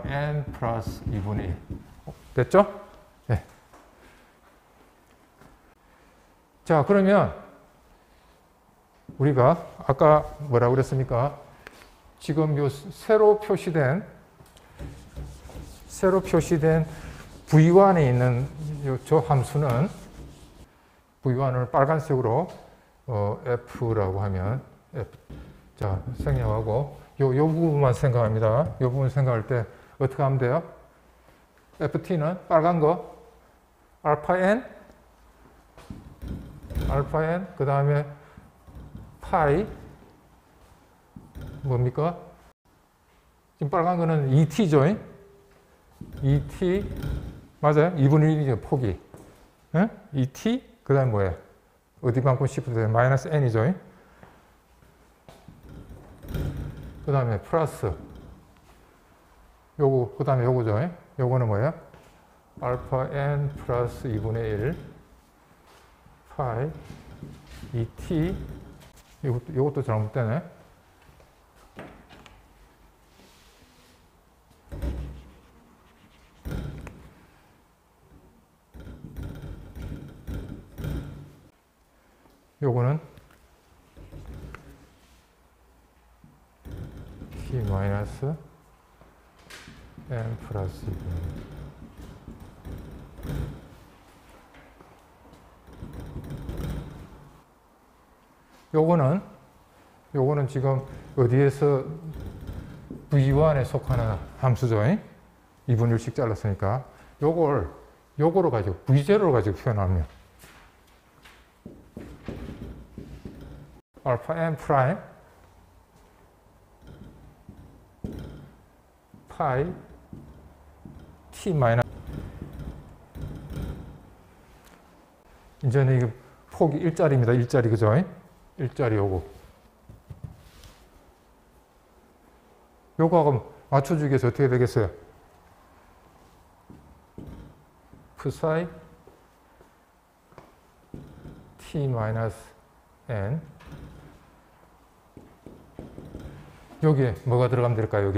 n 플러스 2분의 1. 됐죠? 네. 자, 그러면 우리가 아까 뭐라고 그랬습니까? 지금 요 새로 표시된 V1에 있는 저 함수는 V1을 빨간색으로 F라고 하면 F. 자, 생략하고 요 부분만 생각합니다. 요 부분 생각할 때 어떻게 하면 돼요? FT는 빨간 거 알파 n 그 다음에 파이 뭡니까? 지금 빨간 거는 ET죠. ET 맞아요? 2분의 1이죠. 폭이. 네? ET 그 다음에 뭐예요? 어디만큼 시프트 돼요? 마이너스 n이죠. 그 다음에 플러스 요거 그 다음에 요거죠. 요거는 뭐예요? 알파 n 플러스 2분의 1 파이 ET 요것도 잘못되네. 요거는 t 마이너스 n 플러스 2분의 1. 요거는 지금 어디에서 V1에 속하는 함수죠. 2분의 1씩 잘랐으니까 요거로 가지고 V0로 가지고 표현하면 알파 n 프라임 파이 t 마이너스 이제는 이게 폭이 1짜리입니다. 1짜리 그죠? 1짜리 요거하고 맞춰주기 위해서 어떻게 되겠어요? psi t 마이너스 n 여기에 뭐가 들어가면 될까요?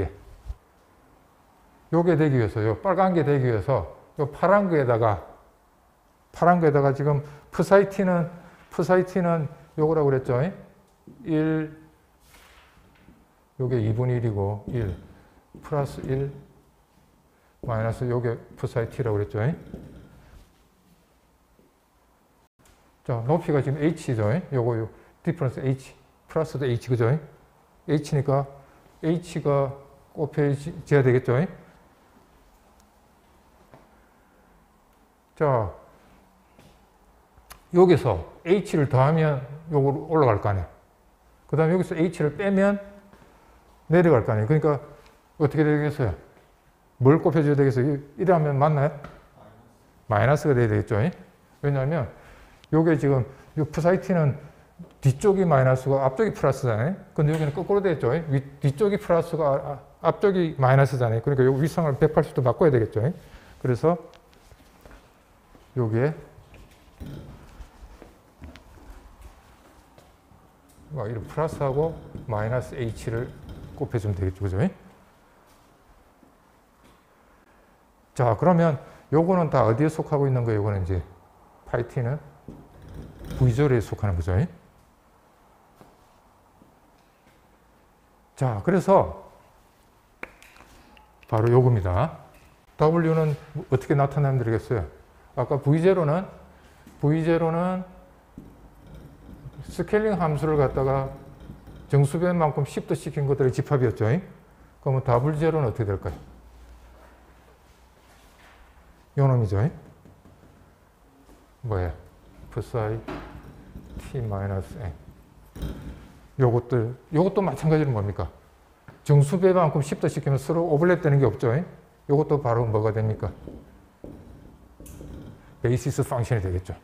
요게 되기 위해서 요 빨간 게 되기 위해서 요 파란 거에다가 지금 psi t는 요거라고 그랬죠? 1 요게 2분의 1이고 1 플러스 1 마이너스 요게 psi t라고 그랬죠? 자, 높이가 지금 h죠? 요거 디퍼런스 h 플러스도 h 그죠? h니까 h가 곱해져야 되겠죠? 자, 여기서 h를 더하면 요거 올라갈 거 아니에요. 그 다음에 여기서 h를 빼면 내려갈 거 아니에요. 그러니까 어떻게 되겠어요? 뭘 곱해줘야 되겠어요? 이러면 맞나요? 마이너스가 돼야 되겠죠. 왜냐하면 요게 지금 요 psi t는 뒤쪽이 마이너스고 앞쪽이 플러스잖아요. 근데 여기는 거꾸로 되겠죠. 뒤쪽이 플러스가 앞쪽이 마이너스잖아요. 그러니까 요 위상을 180도 바꿔야 되겠죠. 그래서 여기에 이런 플러스하고 마이너스 h를 곱해주면 되겠죠. 그죠? 자, 그러면 요거는 다 어디에 속하고 있는 거예요? 요거는 이제 파이 t는 V절에 속하는 거죠. 자, 그래서 바로 요겁니다. W는 어떻게 나타나면 되겠어요? 아까 V0는 스케일링 함수를 갖다가 정수변만큼 시프트 시킨 것들의 집합이었죠. 그러면 W0는 어떻게 될까요? 요 놈이죠. 뭐예요? psi t-n. 요것도 마찬가지로 뭡니까? 정수배만큼 시프트 시키면 서로 오버랩 되는 게 없죠. 요것도 바로 뭐가 됩니까? 베이시스 펑션이 되겠죠.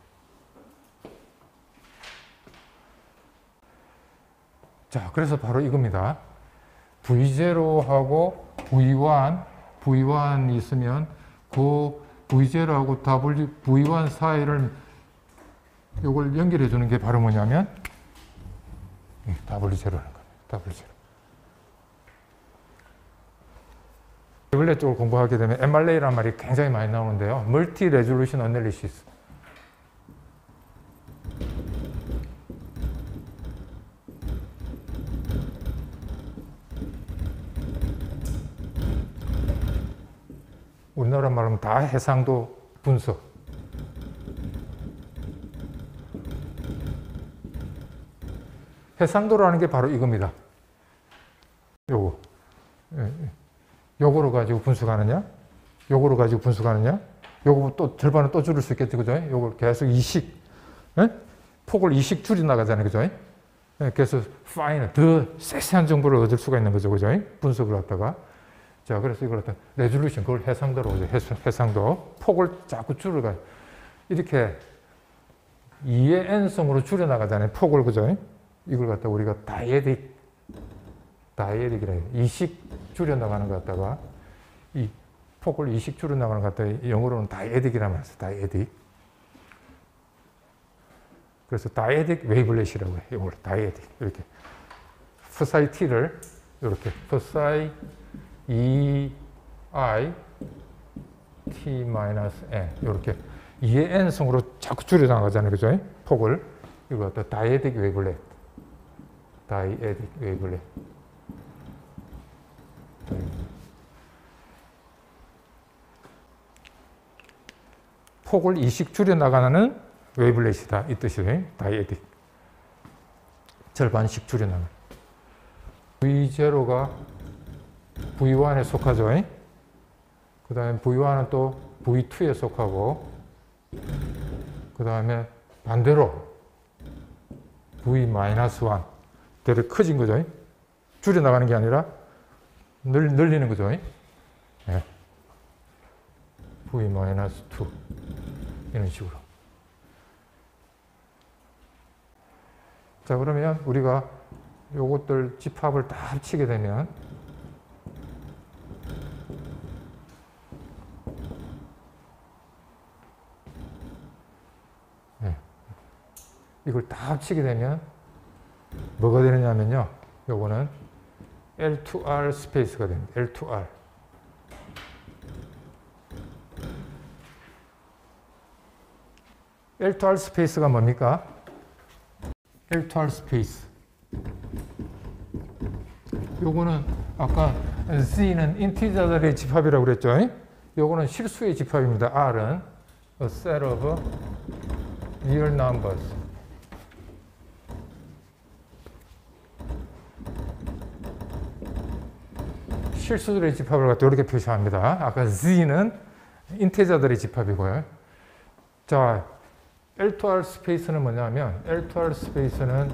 자, 그래서 바로 이겁니다. V0하고 V1이 있으면 그 V0하고 V1 사이를 요걸 연결해 주는 게 바로 뭐냐면 W0라는 겁니다. W0. 원래 쪽을 공부하게 되면 MRA라는 말이 굉장히 많이 나오는데요. 멀티 레졸루션 어널리시스. 우리나라 말하면 다 해상도 분석. 해상도라는 게 바로 이겁니다. 요거. 요거로 가지고 분석하느냐? 요거로 가지고 분석하느냐? 요거 또 절반은 또 줄일 수 있겠죠. 그죠? 요걸 계속 이식. 폭을 이식 줄이 나가잖아요. 그죠? 그래서 파이널, 더 세세한 정보를 얻을 수가 있는 거죠. 그죠? 분석을 갖다가. 자, 그래서 이걸 갖다 레졸루션, 그걸 해상도로 하죠. 해상도. 폭을 자꾸 줄여가. 이렇게 2의 n성으로 줄여나가잖아요. 폭을. 그죠? 이걸 갖다 우리가 다이에딕이라 해요. 이식 줄여나가는 것 같다가 이 폭을 이식 줄여나가는 것 같다가 영어로는 다이에딕이라고 하면서 다이에딕. 그래서 다이에딕 웨이블렛이라고 해요. 이걸 다이에딕. 이렇게 psi t를 이렇게 psi ei t-n 이렇게 2의 n성으로 자꾸 줄여나가잖아요. 그죠? 폭을. 이걸 갖다 다이에딕 웨이블렛. 다이에딕 웨이블렛. 폭을 이식 줄여나가는 웨이블렛이다. 이 뜻이에요. 다이에딕. 절반씩 줄여나가는. V0가 V1에 속하죠. 그 다음에 V1은 또 V2에 속하고, 그 다음에 반대로 V-1 되게 커진 거죠. 줄여나가는 게 아니라 늘리는 거죠. 네. V-2 이런 식으로. 자, 그러면 우리가 요것들 집합을 다 합치게 되면 이걸 다 합치게 되면 뭐가 되느냐면요. 요거는 L2R 스페이스가 됩니다. L2R. L2R 스페이스가 뭡니까? L2R 스페이스. 요거는 아까 Z는 인티저들의 집합이라고 그랬죠? 요거는 실수의 집합입니다. R은 a set of real numbers. 실수들의 집합을 갖다 이렇게 표시합니다. 아까 Z는 인테저들의 집합이고요. 자, L2R 스페이스는 뭐냐면 L2R 스페이스는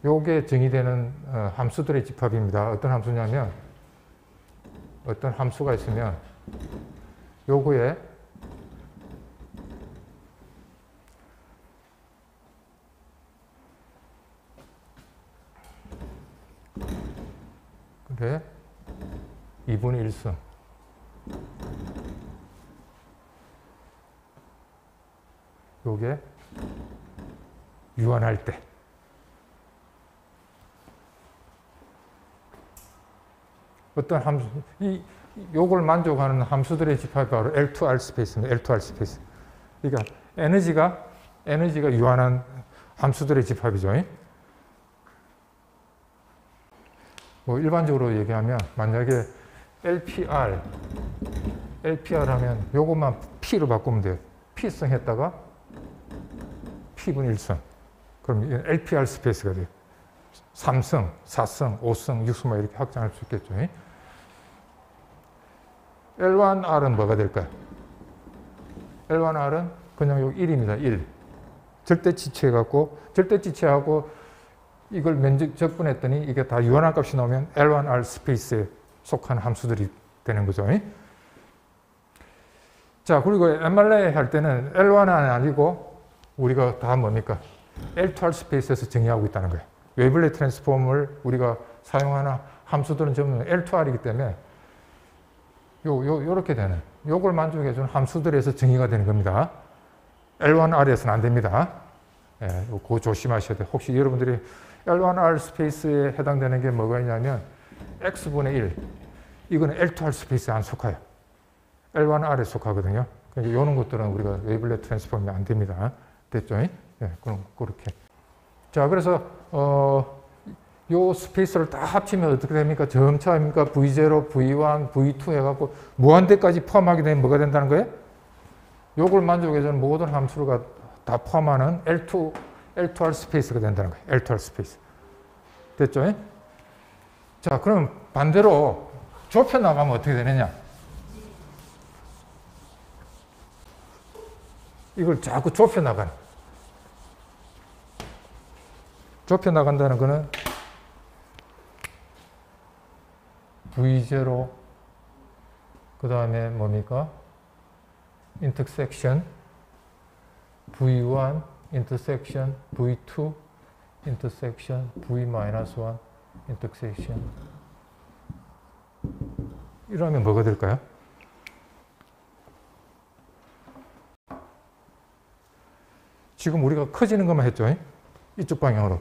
요게 정의되는 함수들의 집합입니다. 어떤 함수냐면 어떤 함수가 있으면 요거에 그래 2분의 1승 요게 유한할 때 어떤 함수, 요걸 만족하는 함수들의 집합이 바로 L2R 스페이스입니다. L2R 스페이스. 그러니까 에너지가 유한한 함수들의 집합이죠. 뭐 일반적으로 얘기하면 만약에 LPR 하면 요것만 P로 바꾸면 돼요. P승 했다가 P분의 1승. 그럼 LPR 스페이스가 돼요. 3승, 4승, 5승, 6승 이렇게 확장할 수 있겠죠. L1R은 뭐가 될까요? L1R은 그냥 요 1입니다. 1. 절대지체해갖고 절대지체하고 이걸 적분했더니 이게 다 유한한 값이 나오면 L1R 스페이스에 속한 함수들이 되는 거죠. 자, 그리고 MRA 할 때는 L1R은 아니고 우리가 다 뭡니까? L2R 스페이스에서 정의하고 있다는 거예요. 웨이블레 트랜스폼을 우리가 사용하는 함수들은 전부 L2R이기 때문에 요렇게 되는 요걸 만족해주는 함수들에서 정의가 되는 겁니다. L1R에서는 안 됩니다. 예, 그거 조심하셔야 돼요. 혹시 여러분들이 L1R 스페이스에 해당되는 게 뭐가 있냐면 X분의 1 이거는 L2R 스페이스에 안 속해요. L1R에 속하거든요. 그러니까 이런 것들은 우리가 웨이블레 트랜스폼이 안 됩니다. 됐죠? 예, 그럼 그렇게. 자, 그래서 요 스페이스를 다 합치면 어떻게 됩니까? 점차입니까? V0, V1, V2 해갖고 무한대까지 포함하게 되면 뭐가 된다는 거예요? 요걸 만족해주는 모든 함수가 다 포함하는 L2R 스페이스가 된다는 거예요. L2R 스페이스. 됐죠? 자, 그럼 반대로 좁혀나가면 어떻게 되느냐? 이걸 자꾸 좁혀나간다는 거는 V0 그 다음에 뭡니까? 인터섹션 V1 인터섹션 V2 인터섹션 V-1 인터섹션 이러면 뭐가 될까요? 지금 우리가 커지는 것만 했죠. 이쪽 방향으로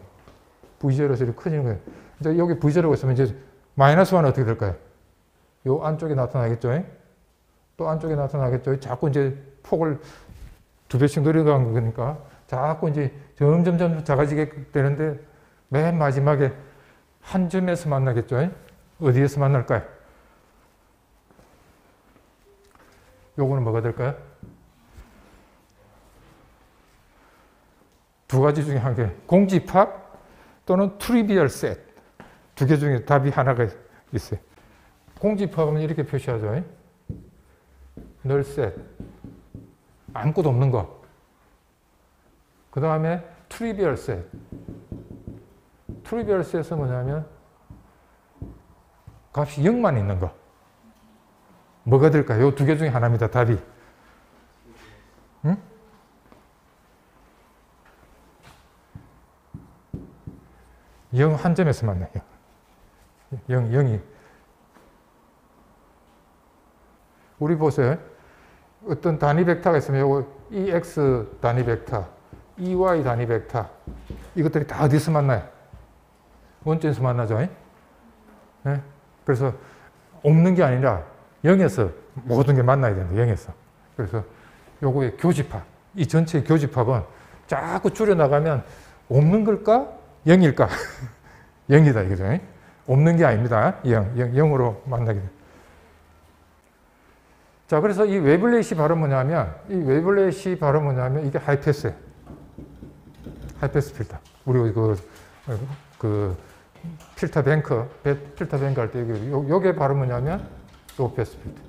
V0에서 이렇게 커지는 거예요. 이제 여기 V0가 있으면 이제 -1은 어떻게 될까요? 요 안쪽에 나타나겠죠? 또 안쪽에 나타나겠죠? 자꾸 이제 폭을 2배씩 늘어가는 거니까 자꾸 이제 점점 작아지게 되는데 맨 마지막에 한 점에서 만나겠죠? 어디에서 만날까요? 요거는 뭐가 될까요? 두 가지 중에 한 개. 공집합 또는 트리비얼 셋. 두 개 중에 답이 하나가 있어요. 공집합은 이렇게 표시하죠. 널 셋. 아무것도 없는 거. 그 다음에 트리비얼 셋. 트리비얼 셋은 뭐냐면 값이 0만 있는 거. 뭐가 될까요? 이 두 개 중에 하나입니다. 답이. 응? 0 한 점에서 만나요. 0이. 우리 보세요. 어떤 단위 벡터가 있으면 요거 EX 단위 벡터, EY 단위 벡터 이것들이 다 어디서 만나요? 원점에서 만나죠. 네? 그래서 없는 게 아니라 0에서 모든 게 만나야 된다. 0에서. 그래서 요거의 교집합, 이 전체의 교집합은 자꾸 줄여나가면 없는 걸까? 0일까? 0이다 이거죠. 없는 게 아닙니다. 0으로 만나게 돼. 자, 그래서 이 웨블렛이 바로 뭐냐면, 이게 하이패스예요. 하이패스 필터. 우리 그 필터 뱅크 할 때 요게 바로 뭐냐면 로우패스 필터.